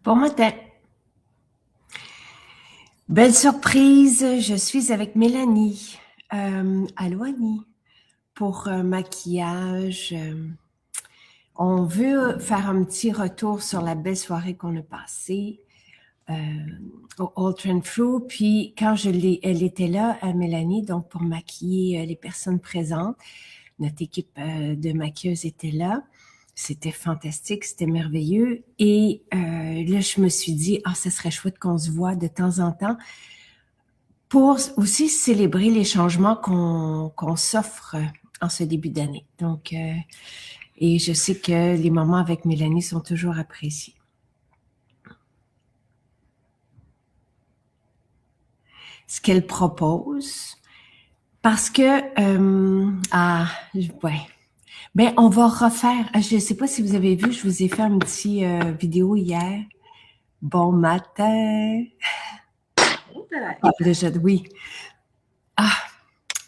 Bon matin. Belle surprise, je suis avec Mélanie. Allô Annie, pour maquillage. On veut faire un petit retour sur la belle soirée qu'on a passée euh, au Old Trent Fruit. Puis quand elle était là, Mélanie, donc pour maquiller les personnes présentes, notre équipe de maquilleuses était là. C'était fantastique, c'était merveilleux. Et là, je me suis dit, ah, ça serait chouette qu'on se voit de temps en temps pour aussi célébrer les changements qu'on s'offre en ce début d'année. Donc, et je sais que les moments avec Mélanie sont toujours appréciés. Ce qu'elle propose, parce que, ouais, ben on va refaire. Je ne sais pas si vous avez vu, je vous ai fait un petit vidéo hier. Bon matin. Oui. Ah,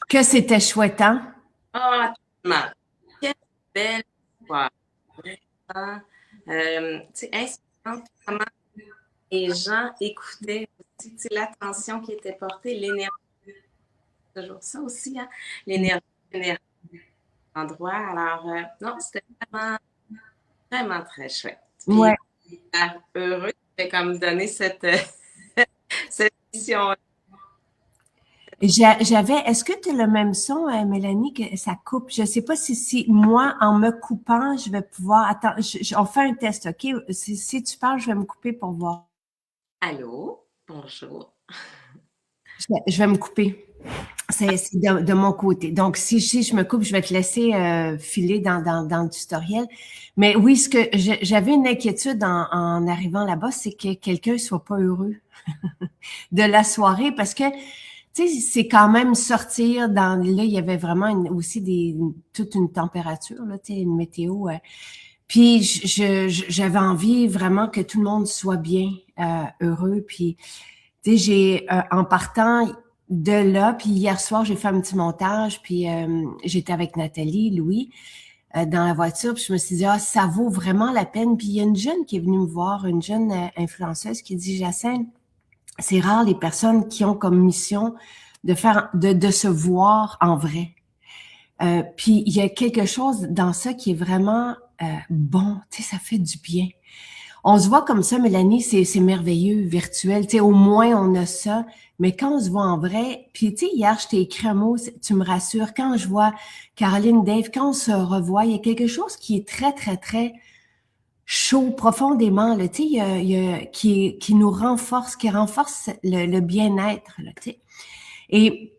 que c'était chouette, hein? Ah, tellement. Quelle belle histoire. Vraiment, tu sais, inspirante comment les gens écoutaient aussi, tu sais, l'attention qui était portée, l'énergie, toujours ça aussi, hein? L'énergie de l'endroit. Alors, non, c'était vraiment, vraiment très chouette. Puis, Ouais. heureux de comme donner cette, cette mission. Est-ce que tu as le même son, Mélanie, que ça coupe? Je ne sais pas si moi, en me coupant, je vais pouvoir... Attends, on fait un test, OK? Si tu parles, je vais me couper pour voir. Allô? Bonjour. Je vais me couper. C'est de mon côté. Donc, si je me coupe, je vais te laisser filer dans le tutoriel. Mais oui, ce que j'avais une inquiétude en arrivant là-bas, c'est que quelqu'un soit pas heureux de la soirée parce que tu sais, c'est quand même sortir dans... Là, il y avait vraiment aussi toute une température, là, tu sais, une météo. Puis j'avais envie vraiment que tout le monde soit bien, heureux. Puis, tu sais, en partant de là, puis hier soir, j'ai fait un petit montage, puis j'étais avec Nathalie, Louis, dans la voiture, puis je me suis dit, ah, ça vaut vraiment la peine. Puis il y a une jeune qui est venue me voir, une jeune influenceuse qui dit, Jacinthe, c'est rare les personnes qui ont comme mission de se voir en vrai. Puis il y a quelque chose dans ça qui est vraiment bon, tu sais, ça fait du bien. On se voit comme ça, Mélanie, c'est merveilleux, virtuel, tu sais, au moins on a ça. Mais quand on se voit en vrai, puis tu sais, hier je t'ai écrit un mot, tu me rassures. Quand je vois Caroline, Dave, quand on se revoit, il y a quelque chose qui est très, très, très chaud profondément, là, tu sais, qui nous renforce, qui renforce le bien-être, là, tu sais. Et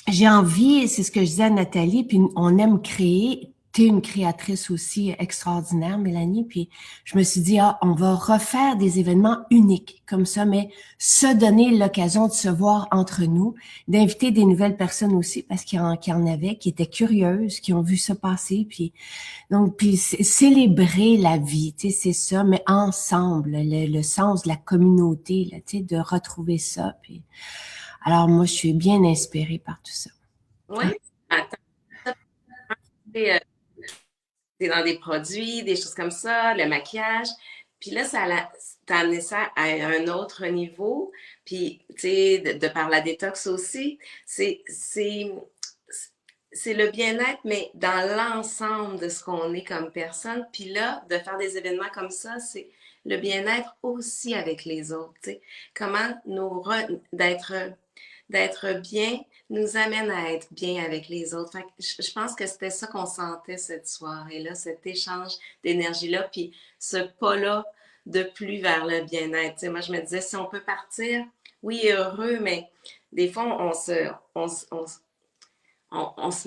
j'ai envie, c'est ce que je disais à Nathalie, puis on aime créer. Tu es une créatrice aussi extraordinaire, Mélanie. Puis je me suis dit, ah, on va refaire des événements uniques comme ça, mais se donner l'occasion de se voir entre nous, d'inviter des nouvelles personnes aussi, parce qu'il y en avait qui étaient curieuses, qui ont vu ça passer. Puis donc, puis célébrer la vie, tu sais, c'est ça, mais ensemble, le sens de la communauté, là, tu sais, de retrouver ça. Puis alors moi, je suis bien inspirée par tout ça. Oui, attends, c'est dans des produits, des choses comme ça, le maquillage. Puis là, t'as amené ça à un autre niveau. Puis, tu sais, de par la détox aussi, c'est le bien-être, mais dans l'ensemble de ce qu'on est comme personne. Puis là, de faire des événements comme ça, c'est le bien-être aussi avec les autres. Tu sais. Comment d'être bien nous amène à être bien avec les autres. Fait que je pense que c'était ça qu'on sentait cette soirée-là, cet échange d'énergie-là, puis ce pas-là de plus vers le bien-être. Tu sais, moi, je me disais, si on peut partir, oui, heureux, mais des fois, on se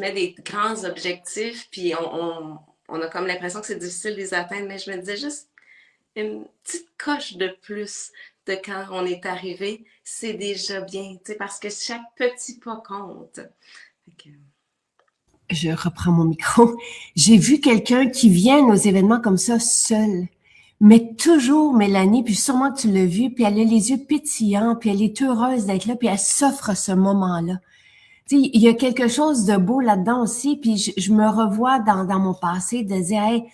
met des grands objectifs, puis on a comme l'impression que c'est difficile de les atteindre, mais je me disais juste une petite coche de plus de quand on est arrivé, c'est déjà bien, tu sais, parce que chaque petit pas compte. Fait que, Je reprends mon micro. J'ai vu quelqu'un qui vient à nos événements comme ça seul. Mais toujours, Mélanie, puis sûrement que tu l'as vu, puis elle a les yeux pétillants, puis elle est heureuse d'être là, puis elle s'offre ce moment-là. Tu sais, il y a quelque chose de beau là-dedans aussi, puis je me revois dans mon passé de dire, hey,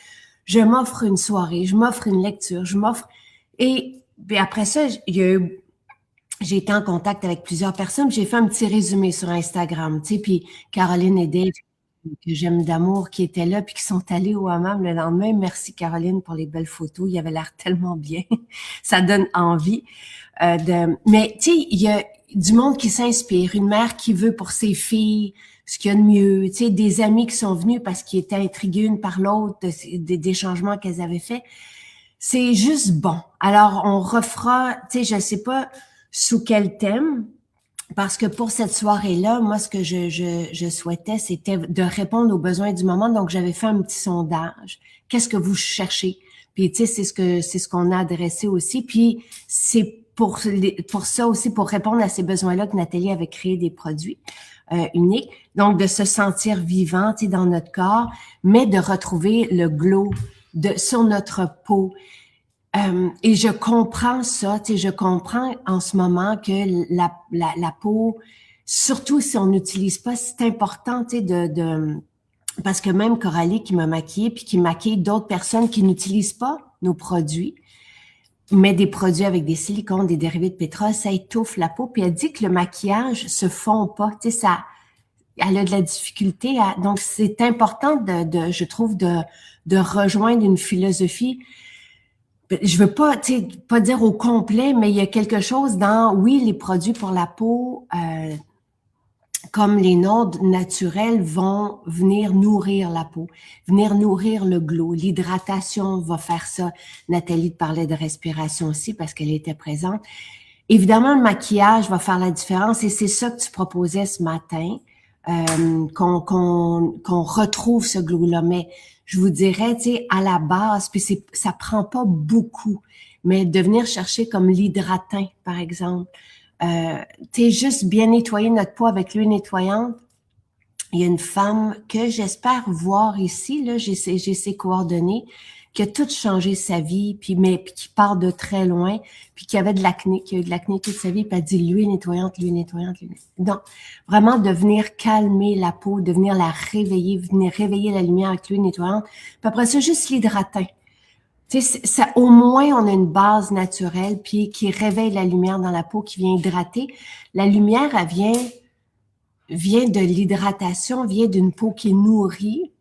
je m'offre une soirée, je m'offre une lecture, je m'offre... Et Puis après ça, j'ai été en contact avec plusieurs personnes. J'ai fait un petit résumé sur Instagram, tu sais, puis Caroline et Dave, que j'aime d'amour, qui étaient là, puis qui sont allés au hammam le lendemain. Merci Caroline pour les belles photos. Il avait l'air tellement bien. Ça donne envie. Mais tu sais, il y a du monde qui s'inspire, une mère qui veut pour ses filles ce qu'il y a de mieux, tu sais, des amis qui sont venus parce qu'ils étaient intrigués une par l'autre des changements qu'elles avaient faits. C'est juste bon. Alors, on refera, tu sais, je sais pas sous quel thème, parce que pour cette soirée-là, moi, ce que je souhaitais, c'était de répondre aux besoins du moment. Donc, j'avais fait un petit sondage. Qu'est-ce que vous cherchez? Puis, tu sais, c'est ce qu'on a adressé aussi. Puis, c'est pour ça aussi, pour répondre à ces besoins-là que Nathalie avait créé des produits uniques. Donc, de se sentir vivant, tu sais, dans notre corps, mais de retrouver le glow sur notre peau. Et je comprends ça, tu sais, je comprends en ce moment que la peau, surtout si on n'utilise pas, c'est important, tu sais, parce que même Coralie qui m'a maquillée, puis qui maquille d'autres personnes qui n'utilisent pas nos produits, mais des produits avec des silicones, des dérivés de pétrole, ça étouffe la peau. Puis elle dit que le maquillage se fond pas, tu sais, ça, elle a de la difficulté donc c'est important je trouve, de rejoindre une philosophie. Je veux pas, tu sais, pas dire au complet, mais il y a quelque chose dans, oui, les produits pour la peau, comme les nôtres naturels, vont venir nourrir la peau, venir nourrir le glow. L'hydratation va faire ça. Nathalie te parlait de respiration aussi parce qu'elle était présente. Évidemment, le maquillage va faire la différence et c'est ça que tu proposais ce matin, qu'on retrouve ce glow-là. Mais je vous dirais, tu sais, à la base, puis ça prend pas beaucoup, mais de venir chercher comme l'hydratin, par exemple. Tu sais, juste bien nettoyer notre peau avec l'huile nettoyante. Il y a une femme que j'espère voir ici, là, j'ai ses coordonnées, qui a tout changé sa vie, puis qui part de très loin, puis qui avait de l'acné, qui a eu de l'acné toute sa vie, puis elle dit l'huile nettoyante, l'huile nettoyante, l'huile nettoyante. Donc, vraiment de venir calmer la peau, de venir la réveiller, venir réveiller la lumière avec l'huile nettoyante, puis après ça, juste l'hydratin. Tu sais, ça, au moins, on a une base naturelle, puis qui réveille la lumière dans la peau, qui vient hydrater. La lumière, elle vient de l'hydratation, vient d'une peau qui est nourrie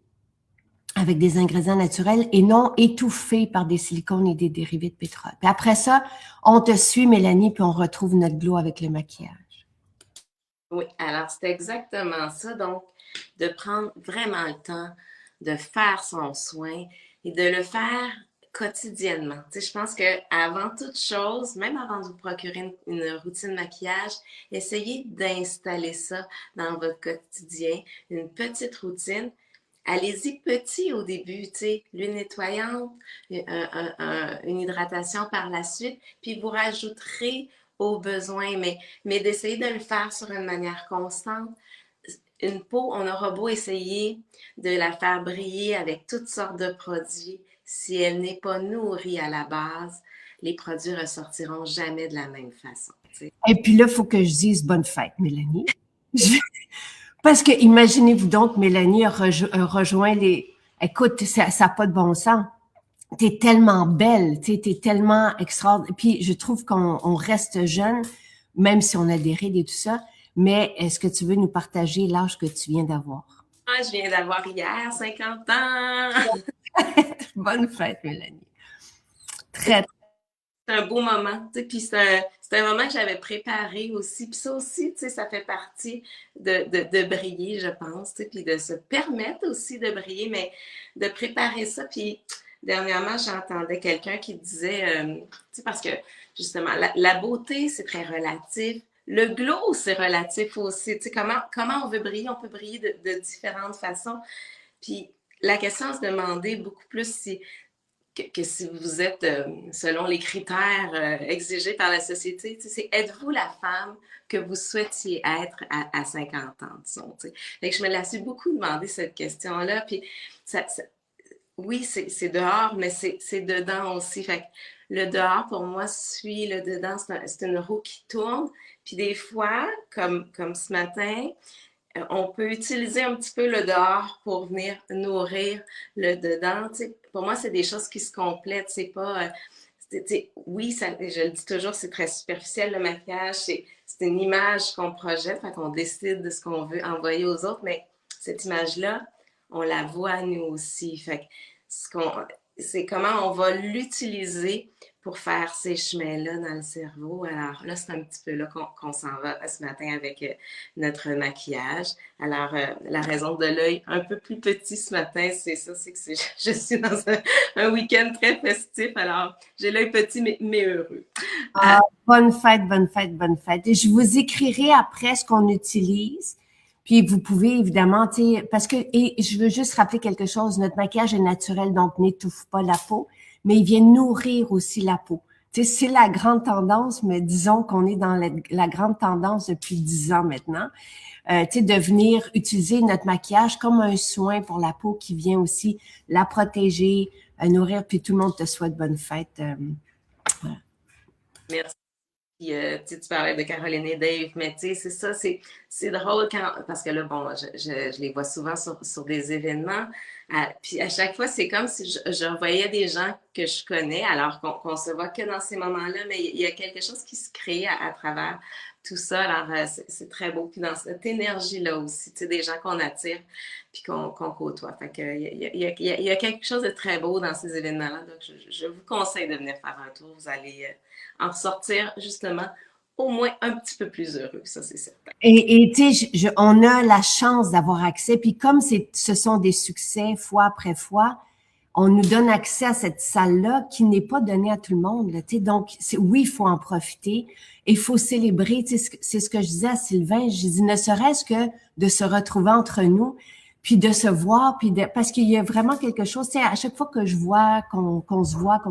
avec des ingrédients naturels et non étouffée par des silicones et des dérivés de pétrole. Puis après ça, on te suit, Mélanie, puis on retrouve notre glow avec le maquillage. Oui, alors c'est exactement ça. Donc, de prendre vraiment le temps de faire son soin et de le faire quotidiennement. Tu sais, je pense que avant toute chose, même avant de vous procurer une routine de maquillage, essayez d'installer ça dans votre quotidien, une petite routine. Allez-y petit au début, tu sais, l'huile nettoyante, une hydratation par la suite, puis vous rajouterez aux besoins, mais d'essayer de le faire sur une manière constante. Une peau, on aura beau essayer de la faire briller avec toutes sortes de produits, si elle n'est pas nourrie à la base, les produits ressortiront jamais de la même façon. Tu sais. Et puis là, il faut que je dise bonne fête, Mélanie. Parce que imaginez-vous donc, Mélanie a rejoint les... Écoute, ça n'a pas de bon sens. T'es tellement belle, t'es tellement extraordinaire. Puis je trouve qu'on reste jeune, même si on a des rides et tout ça. Mais est-ce que tu veux nous partager l'âge que tu viens d'avoir? Ah, je viens d'avoir hier 50 ans! Bonne fête, Mélanie. Très, C'est un beau moment, tu sais, puis c'est un moment que j'avais préparé aussi, puis ça aussi, tu sais, ça fait partie de briller, je pense, tu sais, puis de se permettre aussi de briller, mais de préparer ça, puis dernièrement, j'entendais quelqu'un qui disait, tu sais, parce que justement, la beauté, c'est très relatif, le glow, c'est relatif aussi, tu sais, comment on veut briller, on peut briller de différentes façons, puis la question à se demander beaucoup plus que si vous êtes selon les critères exigés par la société, c'est êtes-vous la femme que vous souhaitiez être à 50 ans, disons. Fait que je me la suis beaucoup demandé cette question-là. Puis oui, c'est dehors, mais c'est dedans aussi. Fait que le dehors, pour moi, suit le dedans. C'est une roue qui tourne. Puis des fois, comme ce matin, on peut utiliser un petit peu le dehors pour venir nourrir le dedans. Tu sais, pour moi, c'est des choses qui se complètent. C'est pas, oui, je le dis toujours, c'est très superficiel le maquillage, c'est une image qu'on projette, fait qu'on décide de ce qu'on veut envoyer aux autres, mais cette image-là, on la voit nous aussi. Fait que c'est comment on va l'utiliser pour faire ces chemins-là dans le cerveau. Alors là, c'est un petit peu là qu'on s'en va ce matin avec notre maquillage. Alors, la raison de l'œil un peu plus petit ce matin, c'est ça, c'est que je suis dans un week-end très festif. Alors, j'ai l'œil petit, mais heureux. Ah, bonne fête, bonne fête, bonne fête. Et je vous écrirai après ce qu'on utilise. Puis vous pouvez évidemment, tu sais, parce que, et je veux juste rappeler quelque chose, notre maquillage est naturel, donc n'étouffe pas la peau, mais il vient nourrir aussi la peau. Tu sais, c'est la grande tendance, mais disons qu'on est dans la grande tendance depuis 10 ans maintenant, tu sais, de venir utiliser notre maquillage comme un soin pour la peau qui vient aussi la protéger, nourrir, puis tout le monde te souhaite bonne fête. Voilà. Merci. Puis, tu parlais de Caroline et Dave, mais tu sais, c'est ça, c'est drôle parce que là, bon, je les vois souvent sur des événements. Puis à chaque fois, c'est comme si je voyais des gens que je connais, alors qu'on se voit que dans ces moments-là, mais il y a quelque chose qui se crée à travers tout ça. Alors, c'est très beau. Puis dans cette énergie-là aussi, tu sais, des gens qu'on attire puis qu'on côtoie. Fait que, il y a quelque chose de très beau dans ces événements-là. Donc, je vous conseille de venir faire un tour. Vous allez en ressortir justement au moins un petit peu plus heureux, ça c'est certain. Et tu sais, on a la chance d'avoir accès. Puis comme ce sont des succès fois après fois, on nous donne accès à cette salle-là qui n'est pas donnée à tout le monde. Là, tu sais. Donc, oui, il faut en profiter. Il faut célébrer. Tu sais, c'est ce que je disais à Sylvain. Je dis, ne serait-ce que de se retrouver entre nous, puis de se voir, parce qu'il y a vraiment quelque chose. Tu sais, à chaque fois que je vois qu'on se voit,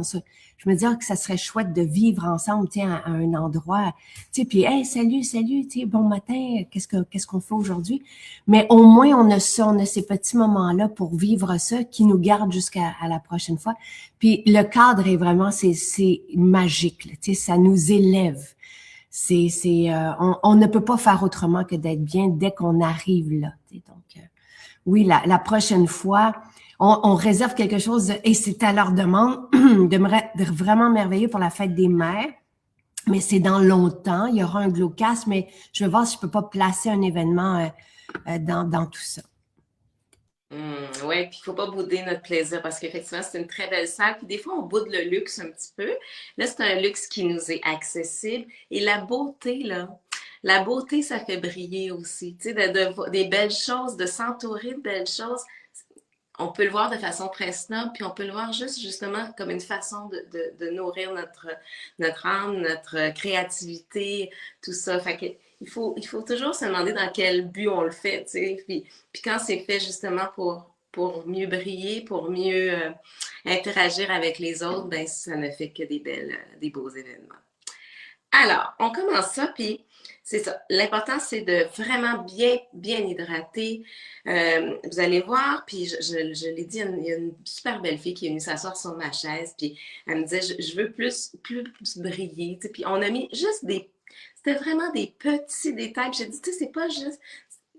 je me dis que ça serait chouette de vivre ensemble, tu sais, à un endroit, tu sais, puis hey, salut, salut, tu sais, bon matin, qu'est-ce qu'on fait aujourd'hui? Mais au moins on a ça, on a ces petits moments-là pour vivre ça qui nous gardent jusqu'à la prochaine fois. Puis le cadre est vraiment, c'est magique, là, tu sais, ça nous élève. On ne peut pas faire autrement que d'être bien dès qu'on arrive là. Tu sais, donc oui, la prochaine fois, on réserve quelque chose et c'est à leur demande de vraiment merveilleux pour la fête des mères. Mais c'est dans longtemps, il y aura un Glowcast, mais je vais voir si je peux pas placer un événement dans tout ça. Oui, puis il faut pas bouder notre plaisir parce qu'effectivement, c'est une très belle salle. Puis des fois, on boude le luxe un petit peu. Là, c'est un luxe qui nous est accessible. Et la beauté, ça fait briller aussi. Tu sais, des belles choses, de s'entourer de belles choses. On peut le voir de façon très snob, puis on peut le voir justement comme une façon de nourrir notre âme, notre créativité, tout ça. Fait que, il faut toujours se demander dans quel but on le fait, tu sais. Puis quand c'est fait justement pour mieux briller, pour mieux interagir avec les autres, ben ça ne fait que des beaux événements. Alors, on commence ça, puis c'est ça. L'important, c'est de vraiment bien hydrater. Vous allez voir, puis je l'ai dit, il y a une super belle fille qui est venue s'asseoir sur ma chaise, puis elle me disait, je veux plus briller. Tu sais, puis on a mis juste c'était vraiment des petits détails. Puis j'ai dit, tu sais, c'est pas juste,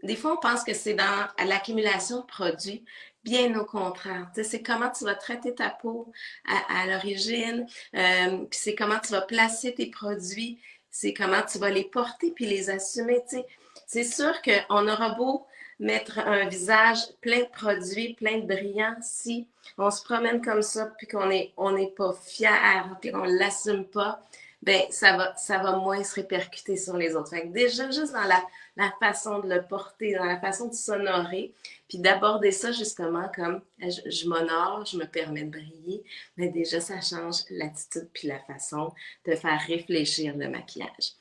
des fois, on pense que c'est dans l'accumulation de produits. Bien au contraire. Tu sais, c'est comment tu vas traiter ta peau à l'origine, puis c'est comment tu vas placer tes produits, c'est comment tu vas les porter puis les assumer. Tu sais. C'est sûr qu'on aura beau mettre un visage plein de produits, plein de brillants, si on se promène comme ça puis on n'est pas fier puis qu'on ne l'assume pas, ben ça va moins se répercuter sur les autres. Fait que déjà, juste dans la façon de le porter, dans la façon de s'honorer, puis d'aborder ça justement comme je m'honore, je me permets de briller, mais déjà, ça change l'attitude puis la façon de faire réfléchir le maquillage.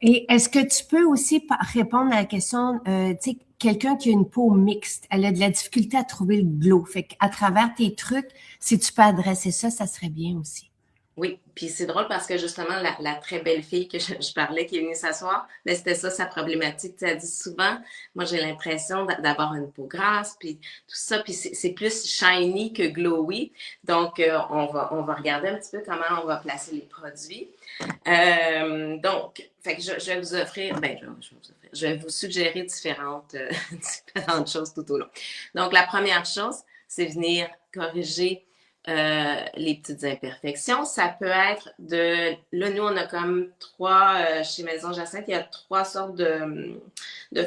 Et est-ce que tu peux aussi répondre à la question, tu sais, quelqu'un qui a une peau mixte, elle a de la difficulté à trouver le glow. Fait qu'à travers tes trucs, si tu peux adresser ça, ça serait bien aussi. Oui, puis c'est drôle parce que justement, la très belle fille que je parlais qui est venue s'asseoir, mais c'était ça sa problématique. Tu sais, elle dit souvent, moi j'ai l'impression d'avoir une peau grasse, puis tout ça, puis c'est plus shiny que glowy. Donc, on va regarder un petit peu comment on va placer les produits. Donc, fait que je vais vous offrir, je vais vous suggérer différentes choses tout au long. Donc, la première chose, c'est venir corriger les petites imperfections. Ça peut être là, nous, on a comme chez Maison Jacinthe, il y a 3 sortes de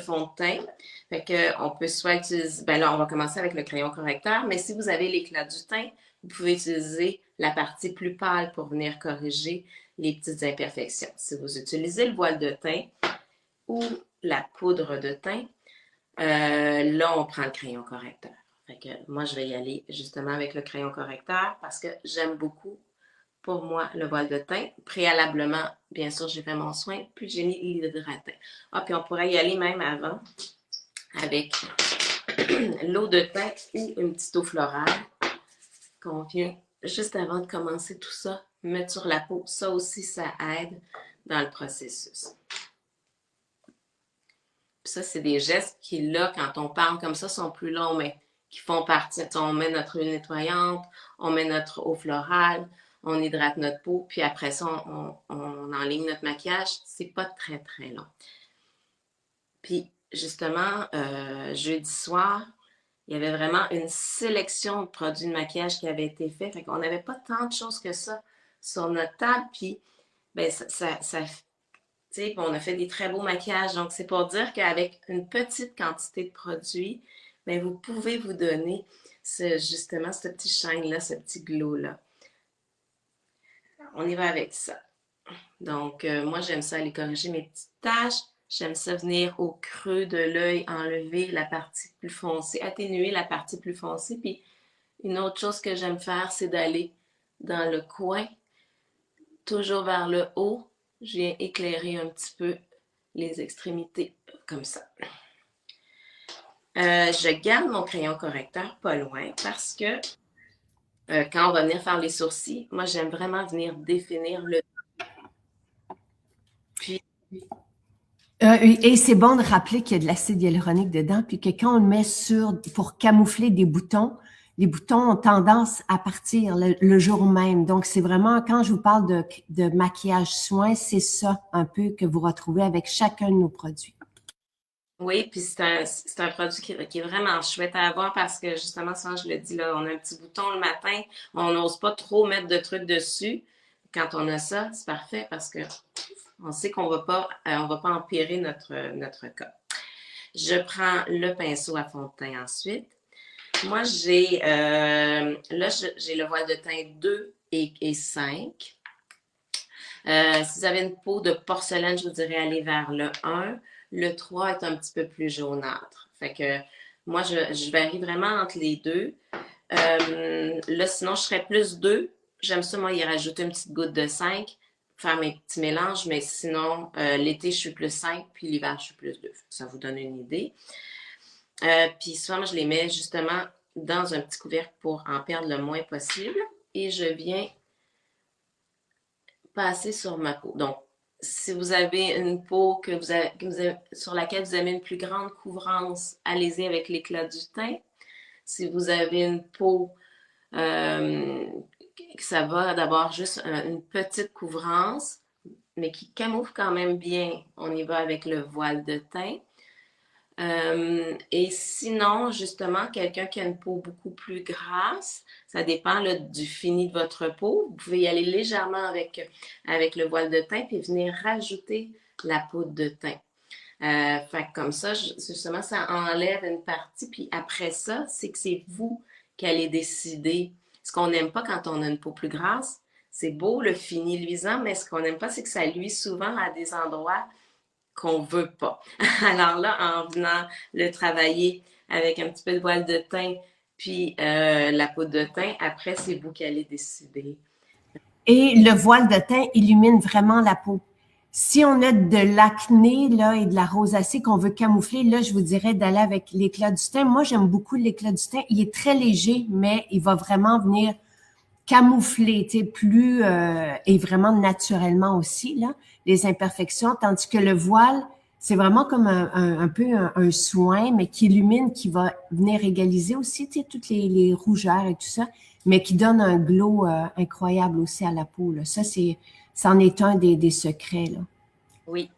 fond de teint. Fait qu'on peut soit utiliser, ben là, on va commencer avec le crayon correcteur, mais si vous avez l'éclat du teint, vous pouvez utiliser la partie plus pâle pour venir corriger les petites imperfections. Si vous utilisez le voile de teint ou la poudre de teint, là, on prend le crayon correcteur. Fait que moi, je vais y aller justement avec le crayon correcteur parce que j'aime beaucoup, pour moi, le voile de teint. Préalablement, bien sûr, j'ai fait mon soin, puis j'ai mis l'hydratant. Ah, puis on pourrait y aller même avant avec l'eau de teint ou une petite eau florale qu'on vient juste avant de commencer tout ça, mettre sur la peau. Ça aussi, ça aide dans le processus. Puis ça, c'est des gestes qui, là, quand on parle comme ça, sont plus longs, mais qui font partie. On met notre huile nettoyante, on met notre eau florale, on hydrate notre peau, puis après ça, on enligne notre maquillage. C'est pas très, très long. Puis, justement, jeudi soir, il y avait vraiment une sélection de produits de maquillage qui avait été fait. Fait qu'on n'avait pas tant de choses que ça sur notre table. Puis, ben, on a fait des très beaux maquillages. Donc, c'est pour dire qu'avec une petite quantité de produits, ben, vous pouvez vous donner justement ce petit shine-là, ce petit glow-là. On y va avec ça. Donc, moi, j'aime ça aller corriger mes petites taches. J'aime ça venir au creux de l'œil, enlever la partie plus foncée, atténuer la partie plus foncée. Puis, une autre chose que j'aime faire, c'est d'aller dans le coin, toujours vers le haut. Je viens éclairer un petit peu les extrémités, comme ça. Je garde mon crayon correcteur pas loin parce que quand on va venir faire les sourcils, moi, j'aime vraiment venir définir le... Puis... et c'est bon de rappeler qu'il y a de l'acide hyaluronique dedans, puis que quand on le met pour camoufler des boutons, les boutons ont tendance à partir le jour même. Donc, c'est vraiment, quand je vous parle de maquillage soin, c'est ça un peu que vous retrouvez avec chacun de nos produits. Oui, puis c'est un produit qui est vraiment chouette à avoir parce que justement, souvent je le dis, là, on a un petit bouton le matin, on n'ose pas trop mettre de trucs dessus. Quand on a ça, c'est parfait parce que on sait qu'on va pas empirer notre cas. Je prends le pinceau à fond de teint ensuite. Moi, j'ai le voile de teint 2 et 5. Si vous avez une peau de porcelaine, je vous dirais aller vers le 1. Le 3 est un petit peu plus jaunâtre. Fait que moi, je varie vraiment entre les deux. Là, sinon, je serais plus 2. J'aime ça, moi, y rajouter une petite goutte de 5, faire mes petits mélanges, mais sinon, l'été, je suis plus 5, puis l'hiver, je suis plus 2. Ça vous donne une idée. Puis souvent, moi, je les mets justement dans un petit couvercle pour en perdre le moins possible. Et je viens passer sur ma peau. Donc, si vous avez une peau sur laquelle vous avez une plus grande couvrance, allez-y avec l'éclat du teint. Si vous avez une peau ça va d'avoir juste une petite couvrance, mais qui camoufle quand même bien, on y va avec le voile de teint. Et sinon, justement, quelqu'un qui a une peau beaucoup plus grasse, ça dépend là, du fini de votre peau. Vous pouvez y aller légèrement avec le voile de teint puis venir rajouter la poudre de teint. Fait que comme ça, justement, ça enlève une partie. Puis après ça, c'est que c'est vous qui allez décider. Ce qu'on n'aime pas quand on a une peau plus grasse, c'est beau le fini luisant, mais ce qu'on n'aime pas, c'est que ça luit souvent à des endroits qu'on veut pas. Alors là, en venant le travailler avec un petit peu de voile de teint puis la poudre de teint, après, c'est vous qui allez décider. Et le voile de teint illumine vraiment la peau. Si on a de l'acné là et de la rosacée qu'on veut camoufler, là, je vous dirais d'aller avec l'éclat du teint. Moi, j'aime beaucoup l'éclat du teint. Il est très léger, mais il va vraiment venir camoufler, tu sais, plus et vraiment naturellement aussi là les imperfections, tandis que le voile, c'est vraiment comme un peu un soin, mais qui illumine, qui va venir égaliser aussi, tu sais, toutes les rougeurs et tout ça, mais qui donne un glow incroyable aussi à la peau. Là. Ça, c'en est un des secrets. Là. Oui.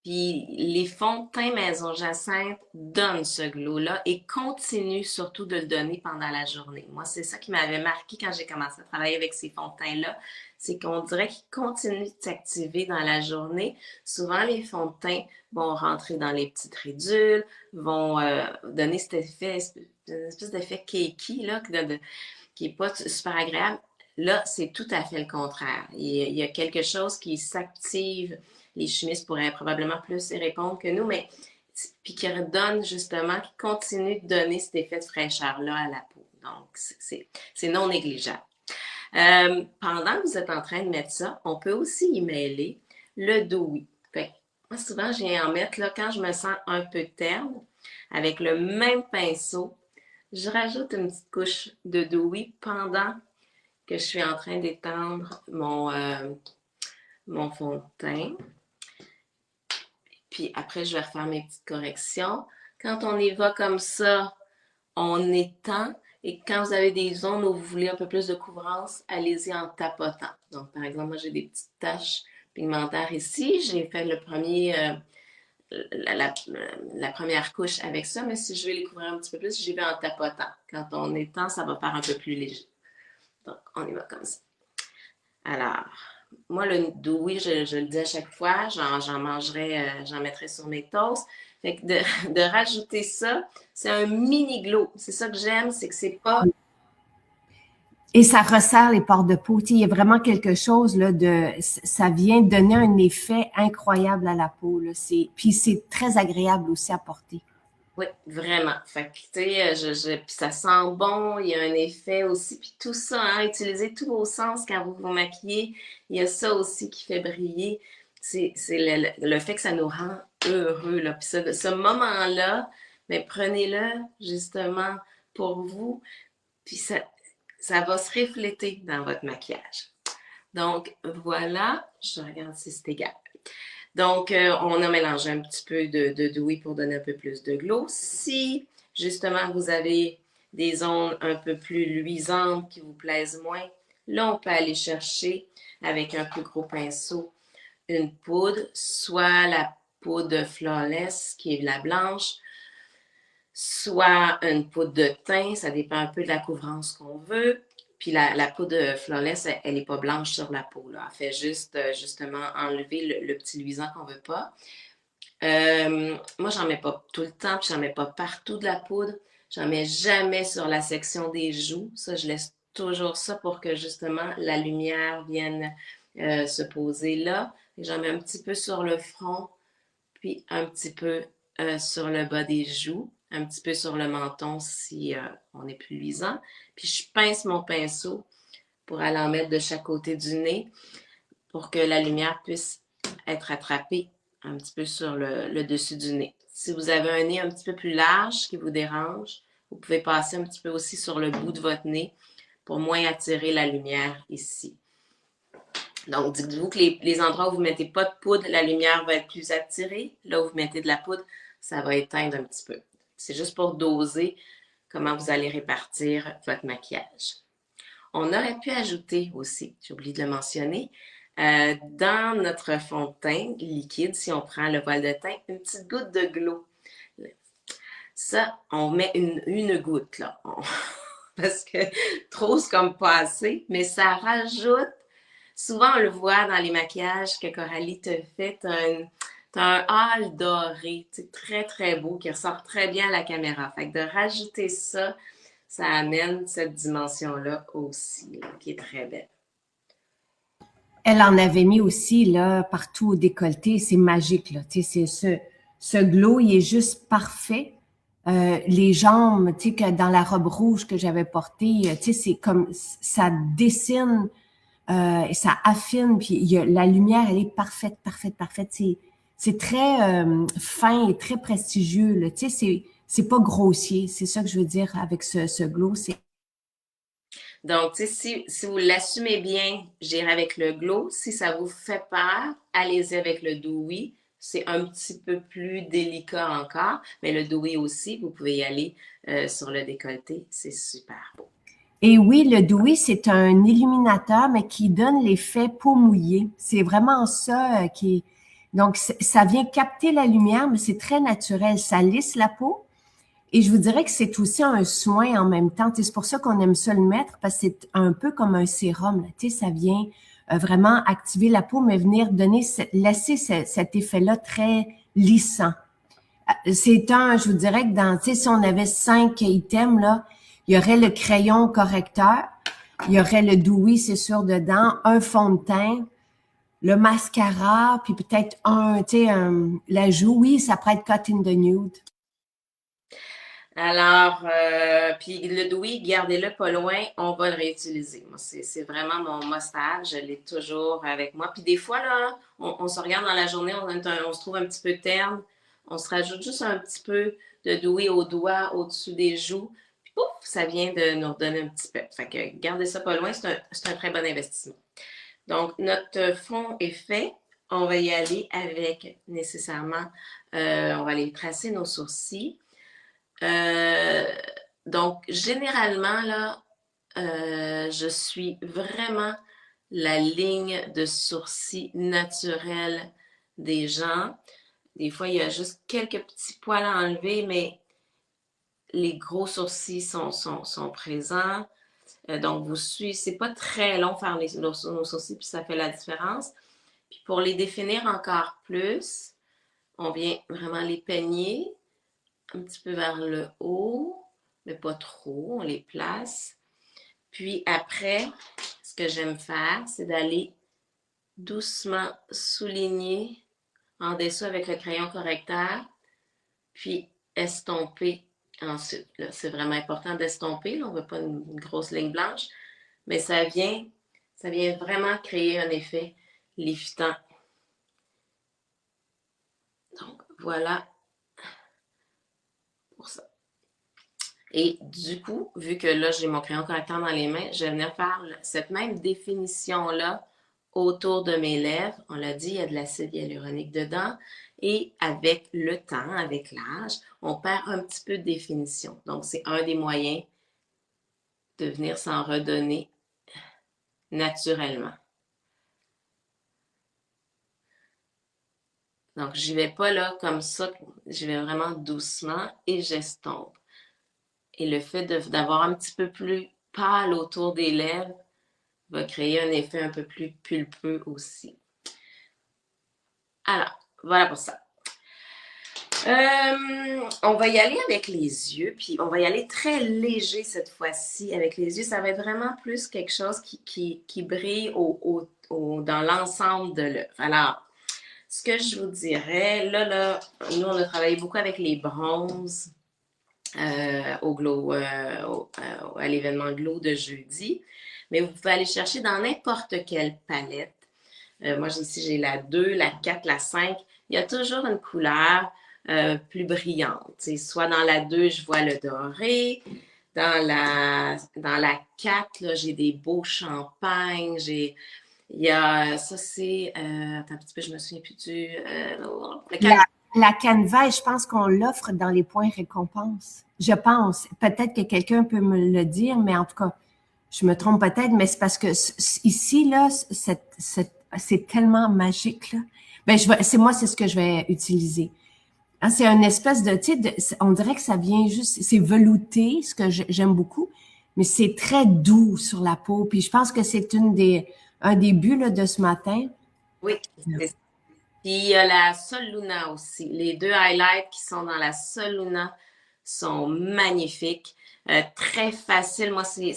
Puis les fonds de teint Maison Jacinthe donnent ce glow-là et continuent surtout de le donner pendant la journée. Moi, c'est ça qui m'avait marqué quand j'ai commencé à travailler avec ces fonds de teint-là, c'est qu'on dirait qu'ils continuent de s'activer dans la journée. Souvent, les fonds de teint vont rentrer dans les petites ridules, vont donner cet effet, une espèce d'effet cakey, là, qui est pas super agréable. Là, c'est tout à fait le contraire. Il y a quelque chose qui s'active. Les chimistes pourraient probablement plus y répondre que nous, mais puis qui redonne justement, qui continue de donner cet effet de fraîcheur-là à la peau. Donc, c'est non négligeable. Pendant que vous êtes en train de mettre ça, on peut aussi y mêler le Dewy. Fait que, moi, souvent, je viens en mettre là, quand je me sens un peu terne, avec le même pinceau, je rajoute une petite couche de Dewy pendant que je suis en train d'étendre mon fond de teint. Puis après, je vais refaire mes petites corrections. Quand on y va comme ça, on étend. Et quand vous avez des zones où vous voulez un peu plus de couvrance, allez-y en tapotant. Donc, par exemple, moi, j'ai des petites taches pigmentaires ici. J'ai fait la première couche avec ça, mais si je vais les couvrir un petit peu plus, j'y vais en tapotant. Quand on étend, ça va faire un peu plus léger. Donc, on y va comme ça. Alors, moi, le Dewy, je le dis à chaque fois, j'en mangerai, j'en mettrai sur mes toasts. Fait que de rajouter ça, c'est un mini glow. C'est ça que j'aime, c'est que c'est pas... Et ça resserre les pores de peau. Tu sais, il y a vraiment quelque chose là ça vient donner un effet incroyable à la peau. Là. Puis c'est très agréable aussi à porter. Oui, vraiment. Fait que, tu sais, puis ça sent bon, il y a un effet aussi. Puis tout ça, hein, utilisez tous vos sens quand vous vous maquillez. Il y a ça aussi qui fait briller. C'est le fait que ça nous rend heureux, là. Puis ce moment-là, mais prenez-le justement pour vous. Puis ça va se refléter dans votre maquillage. Donc, voilà. Je regarde si c'est égal. Donc, on a mélangé un petit peu de Dewy pour donner un peu plus de glow. Si, justement, vous avez des zones un peu plus luisantes qui vous plaisent moins, là, on peut aller chercher avec un plus gros pinceau une poudre, soit la poudre Flawless, qui est la blanche, soit une poudre de teint, ça dépend un peu de la couvrance qu'on veut. Puis la poudre Flawless, elle n'est pas blanche sur la peau, là. Elle fait juste, justement, enlever le petit luisant qu'on veut pas. Moi, j'en mets pas tout le temps, puis j'en mets pas partout de la poudre. J'en mets jamais sur la section des joues. Ça, je laisse toujours ça pour que, justement, la lumière vienne se poser là. J'en mets un petit peu sur le front, puis un petit peu sur le bas des joues, un petit peu sur le menton si on est plus luisant. Puis je pince mon pinceau pour aller en mettre de chaque côté du nez pour que la lumière puisse être attrapée un petit peu sur le dessus du nez. Si vous avez un nez un petit peu plus large qui vous dérange, vous pouvez passer un petit peu aussi sur le bout de votre nez pour moins attirer la lumière ici. Donc, dites-vous que les endroits où vous ne mettez pas de poudre, la lumière va être plus attirée. Là où vous mettez de la poudre, ça va éteindre un petit peu. C'est juste pour doser comment vous allez répartir votre maquillage. On aurait pu ajouter aussi, j'ai oublié de le mentionner, dans notre fond de teint liquide, si on prend le voile de teint, une petite goutte de glow. Ça, on met une goutte, là. Parce que trop, c'est comme pas assez, mais ça rajoute. Souvent, on le voit dans les maquillages que Coralie te fait. T'as un hâle doré, très, très beau, qui ressort très bien à la caméra. Fait que de rajouter ça, ça amène cette dimension-là aussi, là, qui est très belle. Elle en avait mis aussi là partout au décolleté, c'est magique là. Tu sais, ce glow, il est juste parfait. Les jambes, tu sais, que dans la robe rouge que j'avais portée, tu sais, c'est comme ça dessine, ça affine, puis la lumière, elle est parfaite, parfaite, parfaite. C'est très fin et très prestigieux là. Tu sais, c'est pas grossier. C'est ça que je veux dire avec ce glow. Donc, tu sais, si vous l'assumez bien, j'irai avec le glow. Si ça vous fait peur, allez-y avec le dewy. C'est un petit peu plus délicat encore, mais le dewy aussi, vous pouvez y aller sur le décolleté. C'est super beau. Et oui, le Dewy, c'est un illuminateur, mais qui donne l'effet peau mouillée. C'est vraiment ça qui est... Donc, ça vient capter la lumière, mais c'est très naturel. Ça lisse la peau. Et je vous dirais que c'est aussi un soin en même temps. C'est pour ça qu'on aime ça le mettre, parce que c'est un peu comme un sérum. Là. Ça vient vraiment activer la peau, mais venir donner, laisser cet effet-là très lissant. C'est je vous dirais que si on avait 5 items, là, il y aurait le crayon correcteur, il y aurait le Dewy, c'est sûr, dedans, un fond de teint, le mascara, puis peut-être la joue. Oui, ça pourrait être Cut in the Nude. Alors, puis le Dewy, gardez-le pas loin, on va le réutiliser. Moi, c'est vraiment mon must-have, je l'ai toujours avec moi. Puis des fois, là, on se regarde dans la journée, on se trouve un petit peu terne, on se rajoute juste un petit peu de Dewy au doigt, au-dessus des joues, puis pouf, ça vient de nous redonner un petit peu. Fait que gardez ça pas loin, c'est un très bon investissement. Donc, notre fond est fait. On va y aller avec nécessairement, on va aller tracer nos sourcils. Euh, donc, généralement, là, je suis vraiment la ligne de sourcils naturelle des gens. Des fois, il y a juste quelques petits poils à enlever, mais les gros sourcils sont présents. Donc, vous suivez, c'est pas très long faire nos sourcils, puis ça fait la différence. Puis pour les définir encore plus, on vient vraiment les peigner un petit peu vers le haut, mais pas trop, on les place. Puis après, ce que j'aime faire, c'est d'aller doucement souligner en dessous avec le crayon correcteur, puis estomper ensuite. C'est vraiment important d'estomper, là, on ne veut pas une grosse ligne blanche, mais ça vient vraiment créer un effet liftant. Donc, voilà pour ça. Et du coup, vu que là, j'ai mon crayon correcteur dans les mains, je vais venir faire cette même définition-là autour de mes lèvres. On l'a dit, il y a de l'acide hyaluronique dedans. Et avec le temps, avec l'âge, on perd un petit peu de définition. Donc, c'est un des moyens de venir s'en redonner naturellement. Donc, j'y vais pas là comme ça, j'y vais vraiment doucement et j'estompe. Et le fait d'avoir un petit peu plus pâle autour des lèvres va créer un effet un peu plus pulpeux aussi. Alors, voilà pour ça. On va y aller avec les yeux, puis on va y aller très léger cette fois-ci avec les yeux. Ça va être vraiment plus quelque chose qui brille dans l'ensemble de l'œuvre. Alors, ce que je vous dirais, là, nous, on a travaillé beaucoup avec les bronzes au Glow, à l'événement Glow de jeudi. Mais vous pouvez aller chercher dans n'importe quelle palette. Moi, ici, j'ai la 2, la 4, la 5. Il y a toujours une couleur plus brillante. T'sais, soit dans la 2, je vois le doré. Dans la 4, j'ai des beaux champagnes. Ça, c'est... attends un petit peu, je me souviens plus La canevas, je pense qu'on l'offre dans les points récompenses. Je pense. Peut-être que quelqu'un peut me le dire, mais en tout cas, je me trompe peut-être, mais c'est parce que ici, là, c'est tellement magique, là. Ben, c'est ce que je vais utiliser. Hein, c'est une espèce on dirait que ça vient juste, c'est velouté, ce que j'aime beaucoup, mais c'est très doux sur la peau. Puis je pense que c'est un des buts, là, de ce matin. Oui, c'est ça. Puis il y a la Sol Luna aussi. Les deux highlights qui sont dans la Sol Luna sont magnifiques. Très facile. Moi, c'est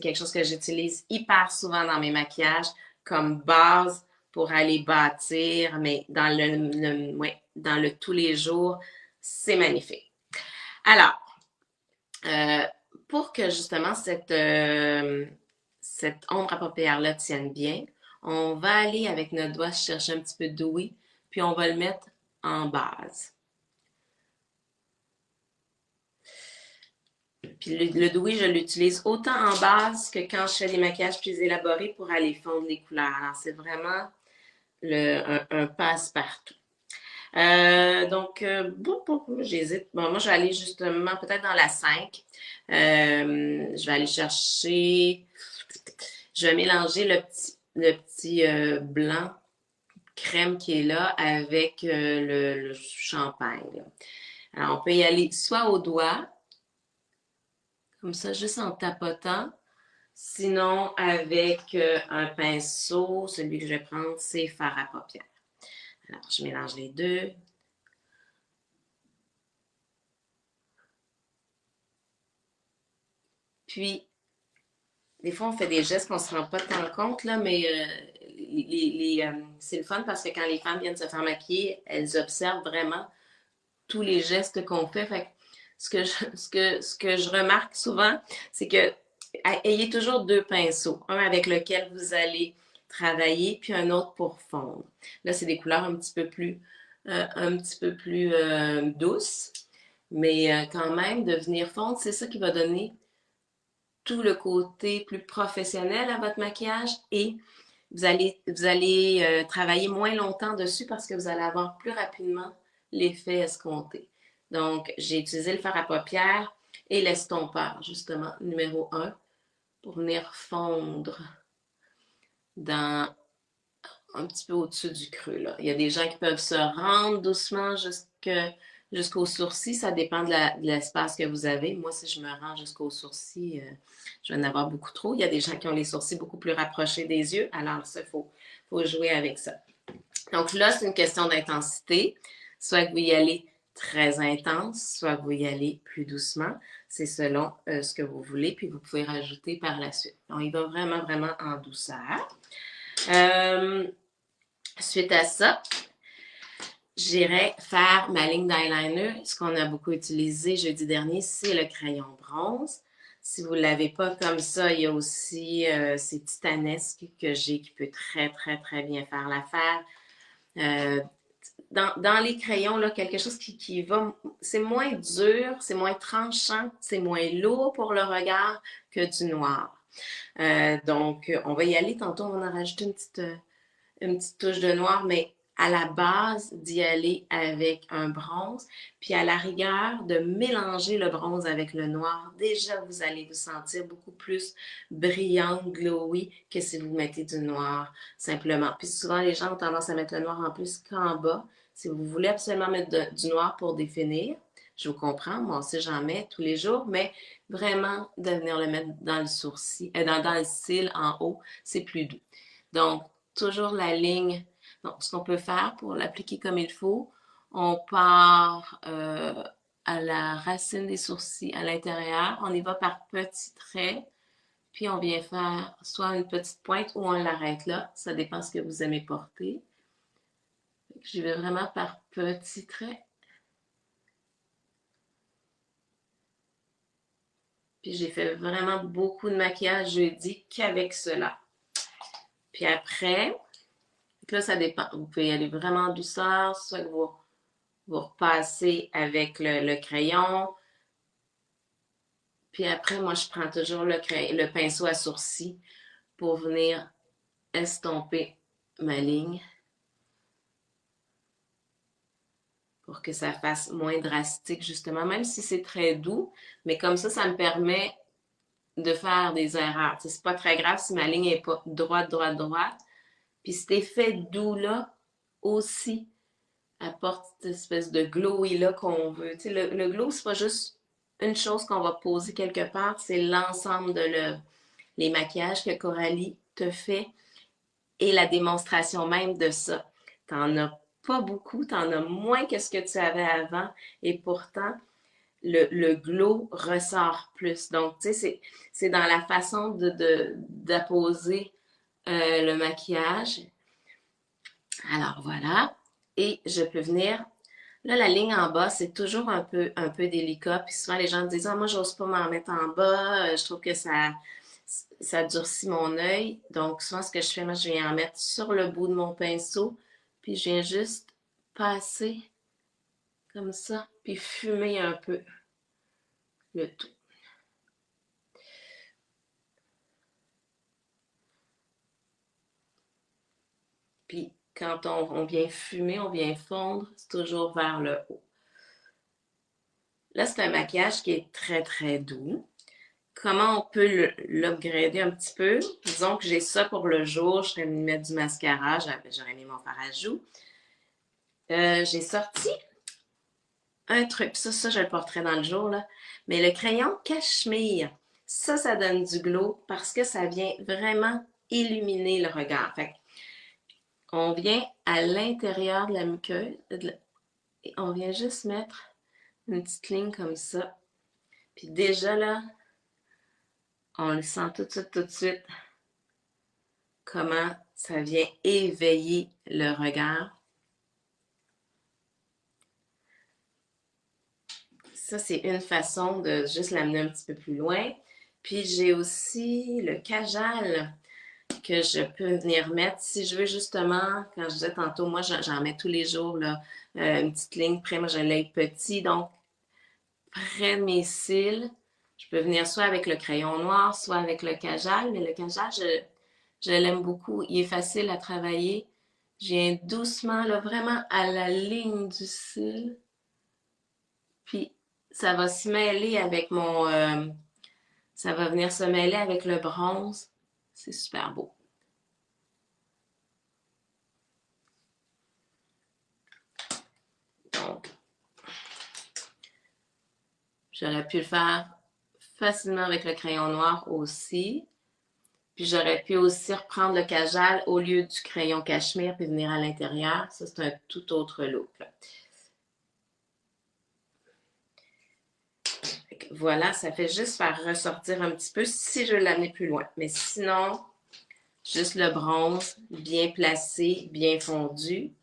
quelque chose que j'utilise hyper souvent dans mes maquillages comme base pour aller bâtir, mais dans le tous les jours, c'est magnifique. Alors, pour que justement cette ombre à paupières-là tienne bien, on va aller avec notre doigt chercher un petit peu de Dewy, puis on va le mettre en base. Puis le Dewy, je l'utilise autant en base que quand je fais des maquillages plus élaborés pour aller fondre les couleurs. Alors, c'est vraiment un passe-partout. J'hésite. Bon, moi, je vais aller justement peut-être dans la 5. Je vais aller chercher... Je vais mélanger le petit blanc crème qui est là avec le champagne, là. Alors, on peut y aller soit au doigt, comme ça, juste en tapotant. Sinon, avec un pinceau, celui que je vais prendre, c'est fard à paupières. Alors, je mélange les deux. Puis, des fois, on fait des gestes qu'on ne se rend pas tant compte, là, mais c'est le fun parce que quand les femmes viennent se faire maquiller, elles observent vraiment tous les gestes qu'on fait. Fait que ce que je remarque souvent, c'est que ayez toujours deux pinceaux, un avec lequel vous allez travailler, puis un autre pour fondre. Là, c'est des couleurs un petit peu plus douces, mais quand même, de venir fondre, c'est ça qui va donner tout le côté plus professionnel à votre maquillage et vous allez travailler moins longtemps dessus parce que vous allez avoir plus rapidement l'effet escompté. Donc, j'ai utilisé le fard à paupières et l'estompeur, justement, numéro 1, pour venir fondre dans un petit peu au-dessus du creux, là. Il y a des gens qui peuvent se rendre doucement jusqu'au sourcil. Ça dépend de l'espace que vous avez. Moi, si je me rends jusqu'au sourcil, je vais en avoir beaucoup trop. Il y a des gens qui ont les sourcils beaucoup plus rapprochés des yeux. Alors, ça, faut jouer avec ça. Donc là, c'est une question d'intensité. Soit que vous y allez très intense, soit que vous y allez plus doucement. C'est selon ce que vous voulez. Puis, vous pouvez rajouter par la suite. On y va vraiment, vraiment en douceur. Suite à ça, j'irai faire ma ligne d'eyeliner. Ce qu'on a beaucoup utilisé jeudi dernier, c'est le crayon bronze. Si vous ne l'avez pas comme ça, il y a aussi ces titanesques que j'ai qui peut très, très, très bien faire l'affaire. Dans les crayons, là, quelque chose qui va, c'est moins dur, c'est moins tranchant, c'est moins lourd pour le regard que du noir. Donc, on va y aller. Tantôt, on va en rajouter une petite touche de noir, mais à la base, d'y aller avec un bronze, puis à la rigueur, de mélanger le bronze avec le noir. Déjà, vous allez vous sentir beaucoup plus brillante, glowy, que si vous mettez du noir, simplement. Puis souvent, les gens ont tendance à mettre le noir en plus qu'en bas. Si vous voulez absolument mettre du noir pour définir, je vous comprends, moi aussi j'en mets tous les jours, mais vraiment de venir le mettre dans le sourcil, dans le cil en haut, c'est plus doux. Donc, toujours la ligne. Donc, ce qu'on peut faire pour l'appliquer comme il faut, on part à la racine des sourcils à l'intérieur. On y va par petits traits, puis on vient faire soit une petite pointe ou on l'arrête là. Ça dépend ce que vous aimez porter. J'y vais vraiment par petits traits. Puis j'ai fait vraiment beaucoup de maquillage jeudi qu'avec cela. Puis après, là, ça dépend. Vous pouvez y aller vraiment en douceur, soit que vous repassez avec le crayon. Puis après, moi, je prends toujours le pinceau à sourcils pour venir estomper ma ligne pour que ça fasse moins drastique, justement, même si c'est très doux. Mais comme ça me permet de faire des erreurs. C'est pas très grave si ma ligne n'est pas droite, droite, droite. Puis cet effet doux-là aussi apporte cette espèce de glowy-là qu'on veut. Tu sais, le glow, c'est pas juste une chose qu'on va poser quelque part, c'est l'ensemble de l'œuvre. Les maquillages que Coralie te fait et la démonstration même de ça. T'en as pas beaucoup, t'en as moins que ce que tu avais avant et pourtant, le glow ressort plus. Donc, tu sais, c'est dans la façon d'apposer le maquillage. Alors, voilà. Et je peux venir. Là, la ligne en bas, c'est toujours un peu délicat. Puis souvent, les gens me disent, ah, moi, j'ose pas m'en mettre en bas. Je trouve que ça durcit mon œil. Donc, souvent, ce que je fais, moi, je viens en mettre sur le bout de mon pinceau. Puis, je viens juste passer comme ça. Puis, fumer un peu le tout. Puis, quand on vient fumer, on vient fondre, c'est toujours vers le haut. Là, c'est un maquillage qui est très, très doux. comment on peut l'upgrader un petit peu. Disons que j'ai ça pour le jour, je serais venue mettre du mascara, j'aurais mis mon fard à joues. J'ai sorti un truc, ça je le porterai dans le jour, là. Mais le crayon cachemire, ça donne du glow parce que ça vient vraiment illuminer le regard. Fait on vient à l'intérieur de la muqueuse et on vient juste mettre une petite ligne comme ça. Puis déjà là, on le sent tout de suite, comment ça vient éveiller le regard. Ça, c'est une façon de juste l'amener un petit peu plus loin. Puis j'ai aussi le kajal que je peux venir mettre si je veux justement, quand je disais tantôt, moi j'en mets tous les jours là, une petite ligne près, moi j'ai l'œil petit, donc près de mes cils, je peux venir soit avec le crayon noir, soit avec le kajal, mais le kajal, je l'aime beaucoup, il est facile à travailler. Je viens doucement, là, vraiment à la ligne du cil, puis ça va se mêler avec ça va venir se mêler avec le bronze. C'est super beau. Donc, j'aurais pu le faire facilement avec le crayon noir aussi. Puis j'aurais pu aussi reprendre le kajal au lieu du crayon cachemire puis venir à l'intérieur. Ça, c'est un tout autre look, là. Voilà, ça fait juste faire ressortir un petit peu si je veux l'amener plus loin. Mais sinon, juste le bronze, bien placé, bien fondu.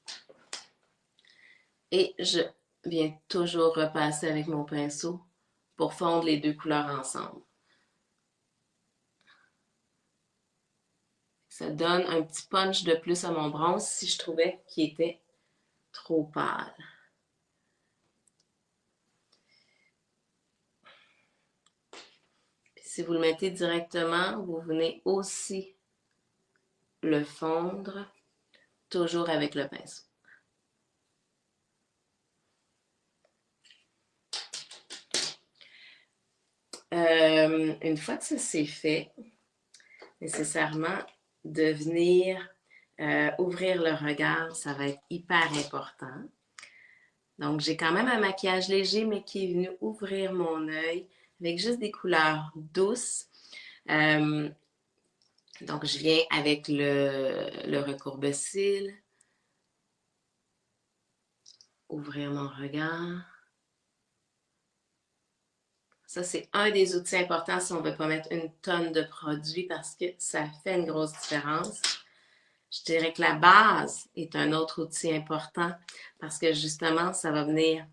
Et je viens toujours repasser avec mon pinceau pour fondre les deux couleurs ensemble. Ça donne un petit punch de plus à mon bronze si je trouvais qu'il était trop pâle. Puis si vous le mettez directement, vous venez aussi le fondre, toujours avec le pinceau. Une fois que ça c'est fait, nécessairement de venir ouvrir le regard, ça va être hyper important. Donc, j'ai quand même un maquillage léger, mais qui est venu ouvrir mon œil avec juste des couleurs douces. Donc, je viens avec le recourbe-cils, ouvrir mon regard. Ça, c'est un des outils importants si on ne veut pas mettre une tonne de produits parce que ça fait une grosse différence. Je dirais que la base est un autre outil important parce que justement, ça va venir,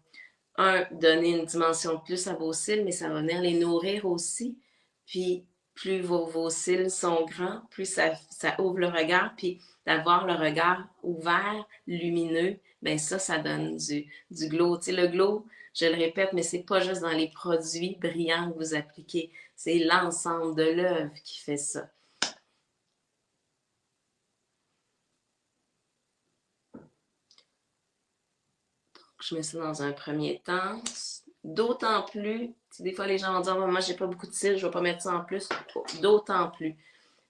donner une dimension de plus à vos cils, mais ça va venir les nourrir aussi. Puis, plus vos cils sont grands, plus ça ouvre le regard. Puis, d'avoir le regard ouvert, lumineux, ben ça donne du glow. Tu sais, le glow, je le répète, mais c'est pas juste dans les produits brillants que vous appliquez. C'est l'ensemble de l'œuvre qui fait ça. Je mets ça dans un premier temps. D'autant plus, des fois les gens vont dire moi j'ai pas beaucoup de cils, je vais pas mettre ça en plus. D'autant plus.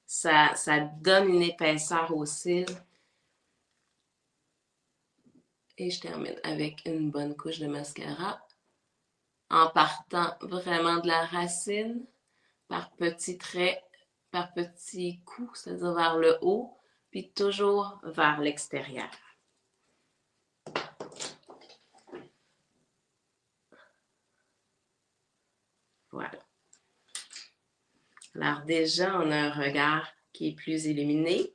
Ça donne une épaisseur aux cils. Et je termine avec une bonne couche de mascara. En partant vraiment de la racine, par petits traits, par petits coups, c'est-à-dire vers le haut, puis toujours vers l'extérieur. Voilà. Alors déjà, on a un regard qui est plus illuminé.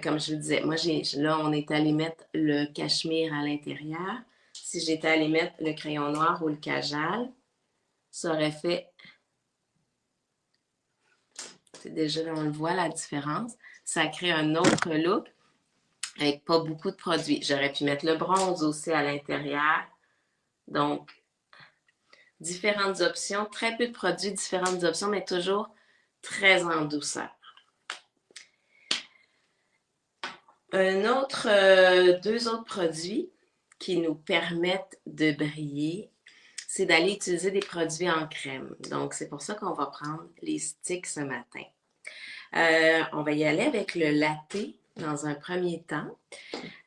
Comme je vous disais, moi, là, on est allé mettre le cachemire à l'intérieur. Si j'étais allé mettre le crayon noir ou le kajal, ça aurait fait... Déjà, là, on le voit, la différence. Ça crée un autre look avec pas beaucoup de produits. J'aurais pu mettre le bronze aussi à l'intérieur. Donc, différentes options, très peu de produits, différentes options, mais toujours très en douceur. Deux autres produits qui nous permettent de briller. c'est d'aller utiliser des produits en crème. Donc, c'est pour ça qu'on va prendre les sticks ce matin. On va y aller avec le latte dans un premier temps.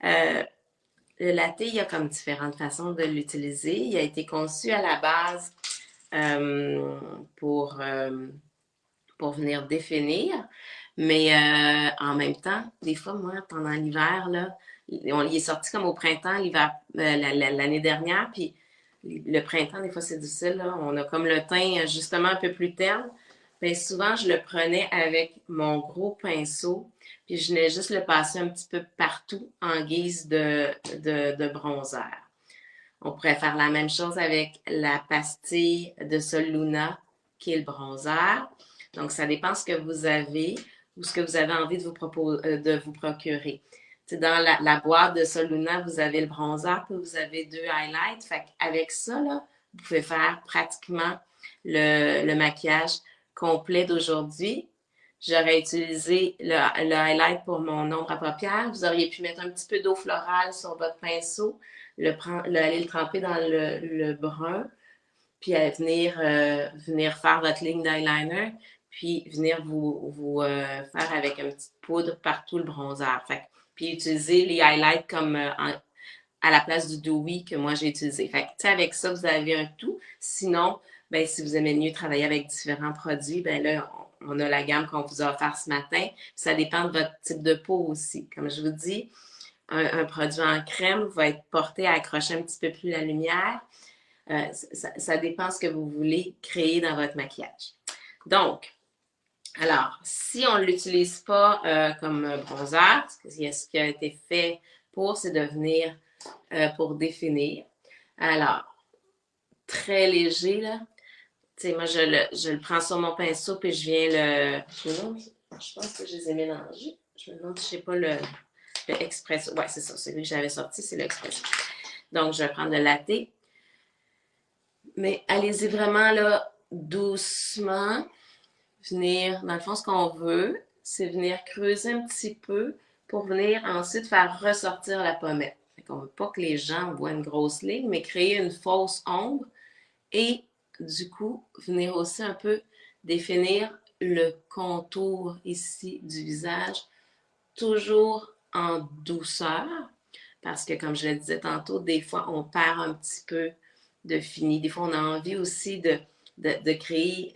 Le latte, il y a comme différentes façons de l'utiliser. Il a été conçu à la base euh, pour, euh, pour venir définir, mais en même temps, des fois, moi, pendant l'hiver, là, il est sorti comme au printemps, l'hiver, l'année dernière, puis le printemps, des fois, c'est difficile, là. On a comme le teint justement un peu plus terne. Bien, souvent, je le prenais avec mon gros pinceau, puis je venais juste le passer un petit peu partout en guise de bronzer. On pourrait faire la même chose avec la pastille de Sol Luna, qui est le bronzer. Donc, ça dépend ce que vous avez ou ce que vous avez envie de vous procurer. Dans la boîte de Sol Luna, vous avez le bronzer, puis vous avez 2 highlights. Fait avec ça, là, vous pouvez faire pratiquement le maquillage complet d'aujourd'hui. J'aurais utilisé le highlight pour mon ombre à paupières. Vous auriez pu mettre un petit peu d'eau florale sur votre pinceau, aller le tremper dans le brun, puis venir faire votre ligne d'eyeliner, puis venir vous faire avec une petite poudre partout le bronzer. Puis utiliser les highlights comme à la place du dewy que moi j'ai utilisé. Fait que, avec ça, vous avez un tout. Sinon, ben, si vous aimez mieux travailler avec différents produits, ben là, on a la gamme qu'on vous a offert ce matin. Ça dépend de votre type de peau aussi. Comme je vous dis, un produit en crème va être porté à accrocher un petit peu plus la lumière. Ça dépend ce que vous voulez créer dans votre maquillage. Donc, alors, si on ne l'utilise pas comme bronzer, ce qui a été fait pour, c'est de venir pour définir. Alors, très léger, là. Tu sais, moi, je le prends sur mon pinceau, puis je viens je pense que je les ai mélangés. Je me demande si je sais pas le Expresso. Ouais, c'est ça, celui que j'avais sorti, c'est l'Expresso. Donc, je vais prendre le latte. Mais allez-y vraiment, là, doucement. Venir, dans le fond, ce qu'on veut, c'est venir creuser un petit peu pour venir ensuite faire ressortir la pommette. Fait qu'on veut pas que les gens voient une grosse ligne, mais créer une fausse ombre et du coup, venir aussi un peu définir le contour ici du visage, toujours en douceur, parce que comme je le disais tantôt, des fois, on perd un petit peu de fini. Des fois, on a envie aussi de créer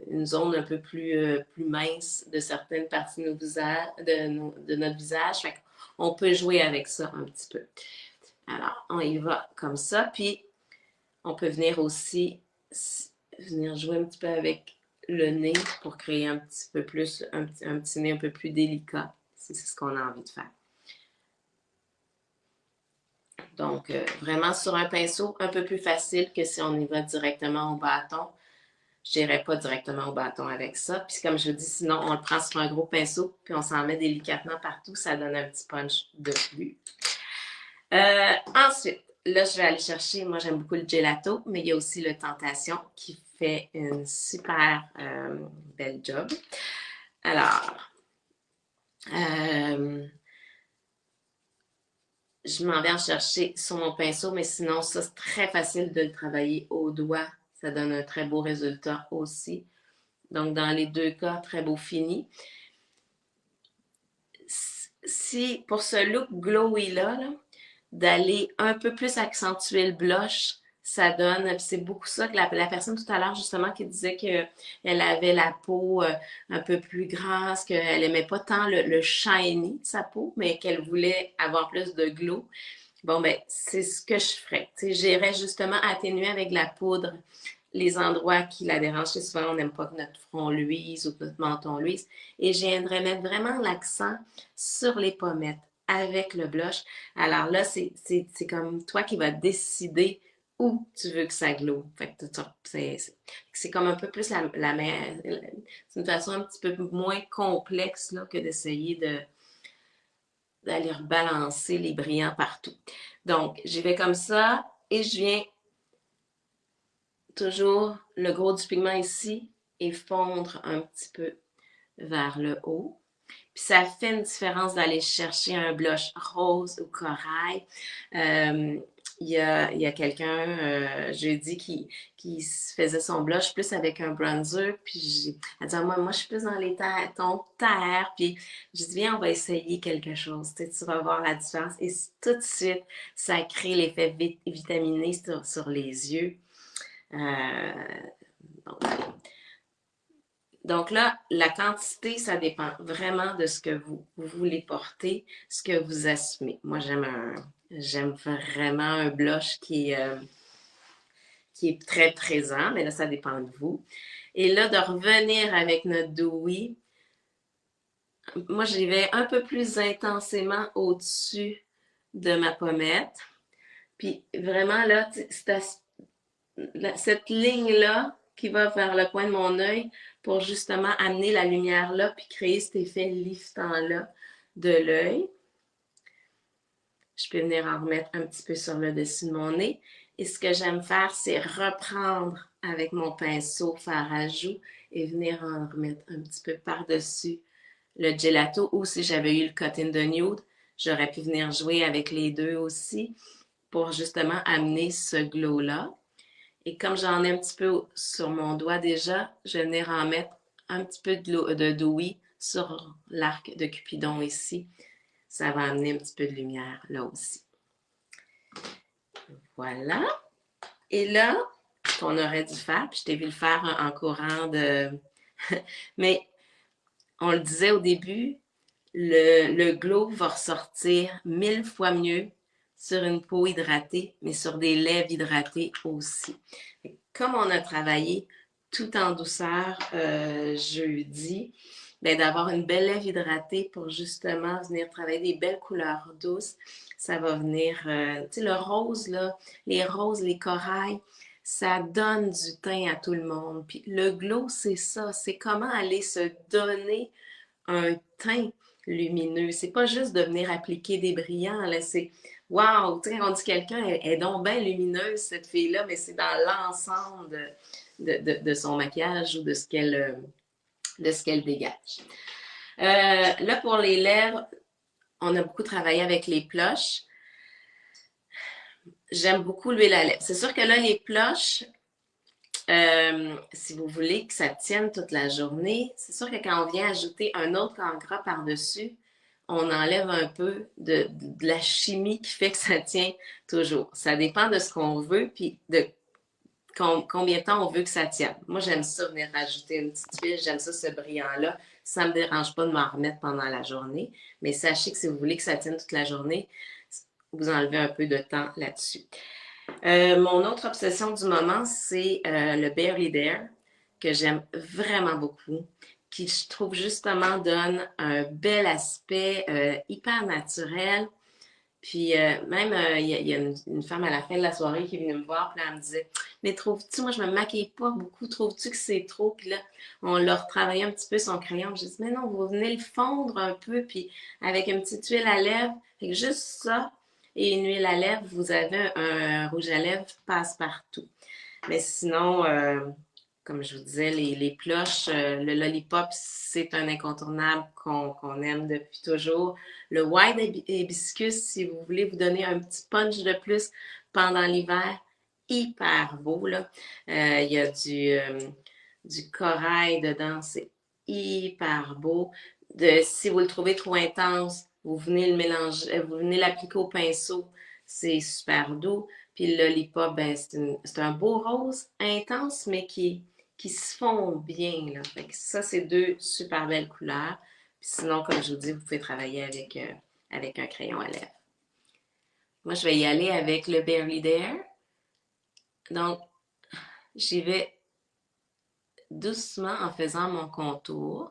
une zone un peu plus mince de certaines parties de notre visage. Fait on peut jouer avec ça un petit peu. Alors, on y va comme ça. Puis, on peut venir aussi venir jouer un petit peu avec le nez pour créer un petit peu plus, un petit nez un peu plus délicat. Si c'est ce qu'on a envie de faire. Donc, vraiment sur un pinceau, un peu plus facile que si on y va directement au bâton. Je n'irai pas directement au bâton avec ça. Puis comme je dis, sinon, on le prend sur un gros pinceau, puis on s'en met délicatement partout. Ça donne un petit punch de plus. Ensuite, là, je vais aller chercher, moi j'aime beaucoup le gelato, mais il y a aussi le Tentation qui fait une super belle job. Alors, je m'en vais en chercher sur mon pinceau, mais sinon, ça, c'est très facile de le travailler au doigt. Ça donne un très beau résultat aussi. Donc, dans les deux cas, très beau fini. Si, pour ce look glowy-là, d'aller un peu plus accentuer le blush, ça donne, c'est beaucoup ça que la personne tout à l'heure, justement, qui disait qu'elle avait la peau un peu plus grasse, qu'elle aimait pas tant le shiny de sa peau, mais qu'elle voulait avoir plus de glow. Bon, ben, c'est ce que je ferais. Tu sais, j'irais justement atténuer avec la poudre les endroits qui la dérangent. Souvent, on n'aime pas que notre front luise ou que notre menton luise. Et je viendrais mettre vraiment l'accent sur les pommettes avec le blush. Alors là, c'est comme toi qui vas décider où tu veux que ça glow. Fait que c'est comme un peu plus c'est une façon un petit peu moins complexe là, que d'essayer d'aller rebalancer les brillants partout. Donc, j'y vais comme ça et je viens toujours le gros du pigment ici et fondre un petit peu vers le haut. Puis ça fait une différence d'aller chercher un blush rose ou corail. il y a quelqu'un jeudi qui faisait son blush plus avec un bronzer. Puis elle dit, moi, je suis plus dans les tons terre. Puis je dis, viens, on va essayer quelque chose. Tu vas voir la différence. Et tout de suite, ça crée l'effet vitaminé sur les yeux. Euh, bon, donc là, la quantité, ça dépend vraiment de ce que vous voulez porter, ce que vous assumez. Moi, j'aime vraiment un blush qui est très présent, mais là, ça dépend de vous. Et là, de revenir avec notre dewy, moi, j'y vais un peu plus intensément au-dessus de ma pommette. Puis vraiment, là, cette ligne-là qui va vers le coin de mon œil pour justement amener la lumière là puis créer cet effet liftant-là de l'œil. Je peux venir en remettre un petit peu sur le dessus de mon nez. Et ce que j'aime faire, c'est reprendre avec mon pinceau fard à joues et venir en remettre un petit peu par-dessus le gelato. Ou si j'avais eu le Cotton de Nude, j'aurais pu venir jouer avec les deux aussi pour justement amener ce glow-là. Et comme j'en ai un petit peu sur mon doigt déjà, je vais venir en mettre un petit peu de dewy sur l'arc de Cupidon ici. Ça va amener un petit peu de lumière là aussi. Voilà. Et là, ce qu'on aurait dû faire, puis je t'ai vu le faire en courant de... Mais on le disait au début, le glow va ressortir 1000 fois mieux sur une peau hydratée, mais sur des lèvres hydratées aussi. Comme on a travaillé tout en douceur jeudi, ben, d'avoir une belle lèvre hydratée pour justement venir travailler des belles couleurs douces, ça va venir, tu sais, le rose, là, les roses, les corails, ça donne du teint à tout le monde. Puis le glow, c'est ça, c'est comment aller se donner un teint lumineux. C'est pas juste de venir appliquer des brillants, là, c'est wow, tu sais, quand on dit quelqu'un est donc bien lumineuse, cette fille-là, mais c'est dans l'ensemble de son maquillage ou de ce qu'elle dégage. Là, pour les lèvres, on a beaucoup travaillé avec les blushs. J'aime beaucoup l'huile à lèvres. C'est sûr que là, les blushs, si vous voulez que ça tienne toute la journée, c'est sûr que quand on vient ajouter un autre en gras par-dessus, on enlève un peu de la chimie qui fait que ça tient toujours. Ça dépend de ce qu'on veut, puis de combien de temps on veut que ça tienne. Moi, j'aime ça venir rajouter une petite huile, j'aime ça, ce brillant-là. Ça ne me dérange pas de m'en remettre pendant la journée, mais sachez que si vous voulez que ça tienne toute la journée, vous enlevez un peu de temps là-dessus. Mon autre obsession du moment, c'est le Barely There, que j'aime vraiment beaucoup, qui, je trouve, justement, donne un bel aspect hyper naturel. Puis même, il y a une femme à la fin de la soirée qui est venue me voir, puis elle me disait, mais trouves-tu, moi je me maquille pas beaucoup, trouves-tu que c'est trop? Puis là, on l'a retravaillé un petit peu son crayon. J'ai dit, mais non, vous venez le fondre un peu, puis avec une petite huile à lèvres, fait que juste ça et une huile à lèvres, vous avez un rouge à lèvres passe-partout. Mais sinon, comme je vous disais, les cloches, le lollipop, c'est un incontournable qu'on aime depuis toujours. Le white hibiscus, si vous voulez vous donner un petit punch de plus pendant l'hiver, hyper beau, là. Il y a du corail dedans, c'est hyper beau. Si vous le trouvez trop intense, vous venez le mélanger, vous venez l'appliquer au pinceau, c'est super doux. Puis le lollipop, ben, c'est un beau rose intense, mais qui se font bien, là. Fait que ça, c'est deux super belles couleurs. Puis sinon, comme je vous dis, vous pouvez travailler avec un crayon à lèvres. Moi, je vais y aller avec le Barely There. Donc, j'y vais doucement en faisant mon contour.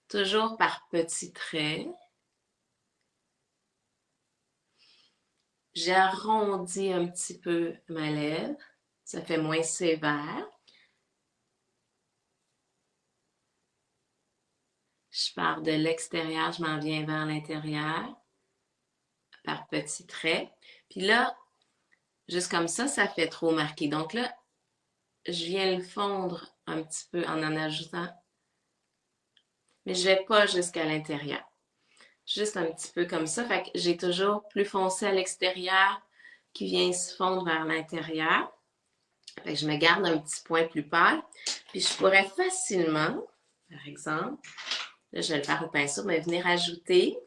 Toujours par petits traits. J'arrondis un petit peu ma lèvre. Ça fait moins sévère. Je pars de l'extérieur, je m'en viens vers l'intérieur par petits traits. Puis là, juste comme ça fait trop marqué. Donc là, je viens le fondre un petit peu en ajoutant, mais je vais pas jusqu'à l'intérieur. juste un petit peu comme ça. Fait que j'ai toujours plus foncé à l'extérieur qui vient se fondre vers l'intérieur. Fait que je me garde un petit point plus pâle. Puis je pourrais facilement, par exemple, là, je vais le faire au pinceau, mais venir ajouter.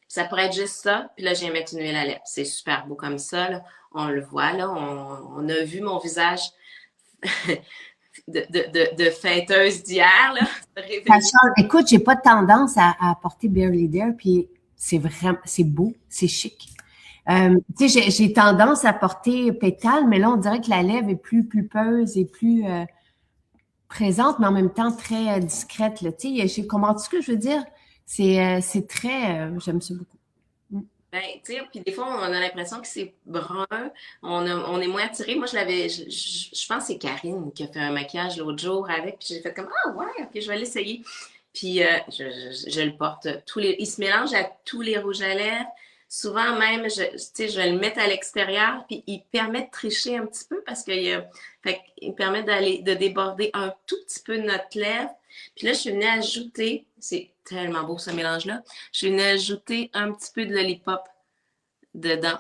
Ça pourrait être juste ça. Puis là, je viens mettre une huile à lèvres. C'est super beau comme ça. Là. On le voit, là. On a vu mon visage de fêteuse d'hier, là. Ça change. Écoute, j'ai pas de tendance à porter Barely There, puis c'est vraiment, c'est beau, c'est chic. Tu sais, j'ai tendance à porter pétale, mais là, on dirait que la lèvre est plus pulpeuse et plus présente, mais en même temps très discrète. Là. Tu sais, comment ce que je veux dire? C'est très, j'aime ça beaucoup. Ben, tu sais, puis des fois, on a l'impression que c'est brun, on est moins attiré. Moi, je pense que c'est Karine qui a fait un maquillage l'autre jour avec, puis j'ai fait comme, ah ouais, ok, je vais l'essayer. Puis je le porte il se mélange à tous les rouges à lèvres. Souvent même, tu sais, je vais le mettre à l'extérieur, puis il permet de tricher un petit peu parce il permet de déborder un tout petit peu de notre lèvre. Puis là, je suis venue ajouter, c'est tellement beau ce mélange-là, je suis venue ajouter un petit peu de lollipop dedans,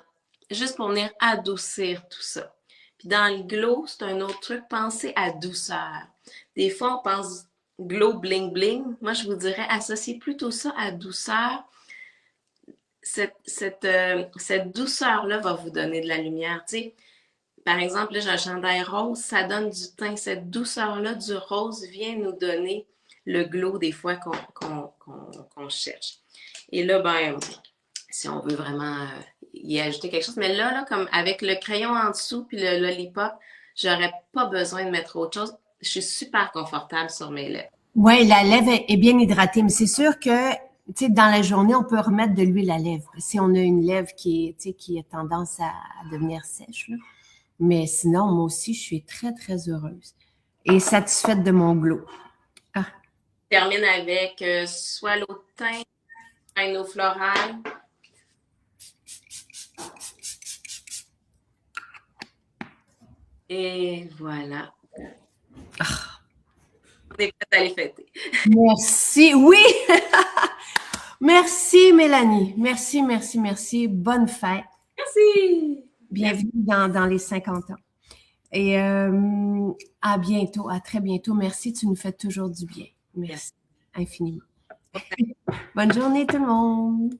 juste pour venir adoucir tout ça. Puis dans le glow, c'est un autre truc, pensez à douceur. Des fois, on pense glow bling bling. Moi, je vous dirais, associez plutôt ça à douceur. Cette douceur-là va vous donner de la lumière. Tu sais, par exemple, là, j'ai un chandail rose, ça donne du teint. Cette douceur-là du rose vient nous donner le glow des fois qu'on cherche. Et là, ben, si on veut vraiment y ajouter quelque chose. Mais là, comme avec le crayon en dessous puis le lollipop, j'aurais pas besoin de mettre autre chose. Je suis super confortable sur mes lèvres. Oui, la lèvre est bien hydratée, mais c'est sûr que, tu sais, dans la journée, on peut remettre de l'huile à lèvres si on a une lèvre qui est, tu sais, qui a tendance à devenir sèche, là. Mais sinon, moi aussi, je suis très, très heureuse et satisfaite de mon glow. Ah, Je termine avec soit l'eau de teint, un eau florale. Et voilà. On est prête à les fêter. merci. Oui! Merci, Mélanie. Merci, merci, merci. Bonne fête. Merci. Bienvenue dans les 50 ans. Et à bientôt, à très bientôt. Merci, tu nous fais toujours du bien. Merci infiniment. Bonne journée tout le monde.